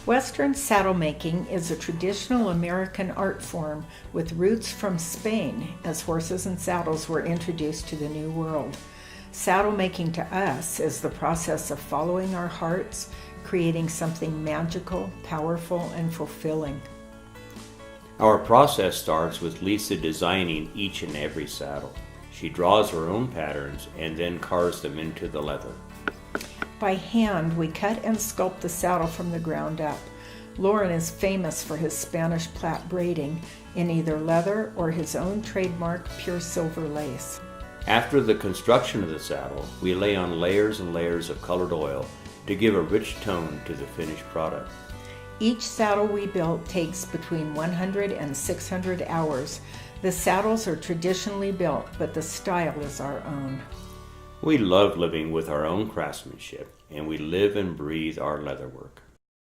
Western saddle making is a traditional American art form with roots from Spain as horses and saddles were introduced to the New World. Saddle making to us is the process of following our hearts, creating something magical, powerful, and fulfilling. Our process starts with Lisa designing each and every saddle. She draws her own patterns and then carves them into the leather. By hand, we cut and sculpt the saddle from the ground up. Loren is famous for his Spanish plait braiding in either leather or his own trademark pure silver lace. After the construction of the saddle, we lay on layers and layers of colored oil to give a rich tone to the finished product. Each saddle we built takes between 100 and 600 hours. The saddles are traditionally built, but the style is our own. We love living with our own craftsmanship, and we live and breathe our leatherwork.